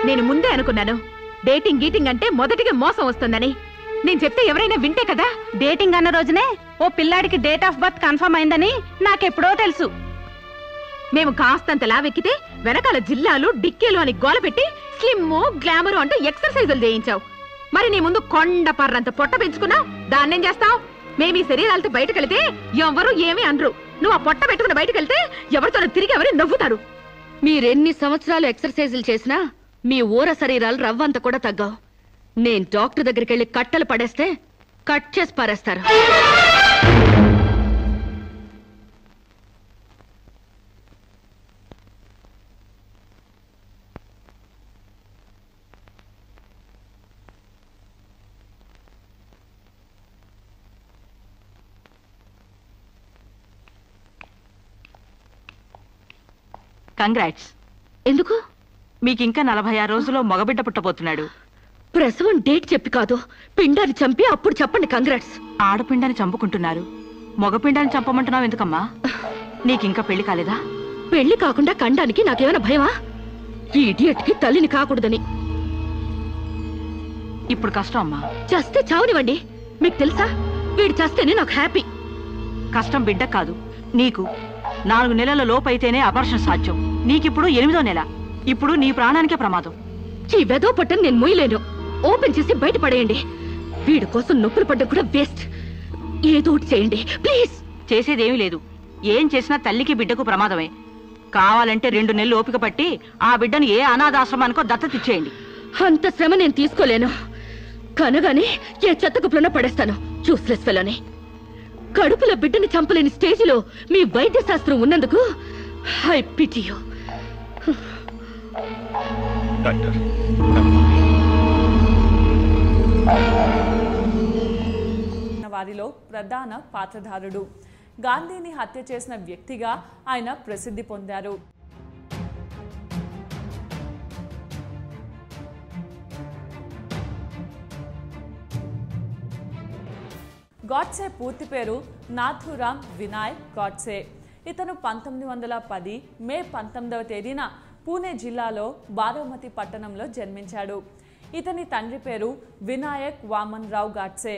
నేను ముందే అనుకున్నాను డేటింగ్ గీటింగ్ అంటే మొదటిగా మోసం వస్తుందని. నేను చెప్తే ఎవరైనా వింటే కదా. డేటింగ్ అన్న రోజునే ఓ పిల్లాడికి డేట్ ఆఫ్ బర్త్ కన్ఫర్మ్ అయిందని నాకెప్పుడో తెలుసు. మేము కాస్తంత లావెక్కితే వెనకాల జిల్లాలు డిక్కీలు అని గోల పెట్టి స్లిమ్ గ్లామర్ అంటూ ఎక్సర్సైజులు చేయించావు. మరి నీ ముందు కొండ పర్రంత పొట్ట పెంచుకున్నావు. దాన్నేం చేస్తావు? మేము ఈ శరీరాలతో బయటకెళ్తే ఎవరు ఏమీ అనరు. నువ్వు ఆ పొట్ట పెట్టుకుని బయటకెళ్తే ఎవరితో తిరిగి ఎవరు నవ్వుతారు. మీరెన్ని సంవత్సరాలు ఎక్సర్సైజులు చేసినా మీ ఊర శరీరాలు రవ్వంత కూడా తగ్గావు. నేను డాక్టర్ దగ్గరికి వెళ్ళి కట్టలు పడేస్తే కట్ చేసి పారేస్తారు. కంగ్రాట్స్. ఎందుకు? మీకింకా 46 రోజుల్లో మగబిడ్డ పుట్టబోతున్నాడు. ప్రసవం డేట్ చెప్పి కాదు, పిండాన్ని చంపి అప్పుడు చెప్పండి కంగ్రాట్స్. ఆడపిండాన్ని చంపుకుంటున్నారు, మగపిండాన్ని చంపమంటున్నావు ఎందుకమ్మా? నీకింకా పెళ్లి కాలేదా? పెళ్లి కాకుండా కండానికి నాకేమైనా భయమా? ఈ ఇడియట్ కి తల్లిని కాకూడదని. ఇప్పుడు కష్టం అమ్మా. చస్తే చావునివ్వండి. మీకు తెలుసా, వీడు చస్తేనే నాకు హ్యాపీ. కష్టం బిడ్డ కాదు నీకు. 4 నెలల లోపైతేనే అబార్షన్ సాధ్యం. నీకిప్పుడు 8వ నెల. ఇప్పుడు నీ ప్రాణానికే ప్రమాదం. ఈ వెదో పట్టని నేను మొయ్యలేను. ఓపెన్ చేసి బయట పడేయండి. వీడి కోసం నొప్పులు పడ్డం కూడా వేస్ట్. ఏదో ఒకటి చేయండి ప్లీజ్. చేసేదేమీ లేదు. ఏం చేసినా తల్లికి బిడ్డకు ప్రమాదమే. కావాలంటే 2 నెలలు ఓపిక పట్టి ఆ బిడ్డను ఏ అనాథాశ్రమానికో దత్తతిచ్చేయండి. అంత శ్రమ నేను తీసుకోలేను. కనగానే ఏ చెత్తకుప్పులన్నా పడేస్తాను. చూస్లెస్ ఫెలోని. కడుపులో బిడ్డని చంపలేని స్టేజిలో మీ వైద్య శాస్త్రం ఉన్నందుకు ఐ పిటీ యు. డాక్టర్, వారిలో ప్రధాన పాత్రధారుడు. గాంధీని హత్య చేసిన వ్యక్తిగా ఆయన ప్రసిద్ధి పొందారు. గాడ్సే పూర్తి పేరు నాథూరామ్ వినాయక్ గాడ్సే. ఇతను 1910 మే 19వ తేదీన పూణే జిల్లాలో బారామతి పట్టణంలో జన్మించాడు. ఇతని తండ్రి పేరు వినాయక్ వామన్ రావు గాడ్సే.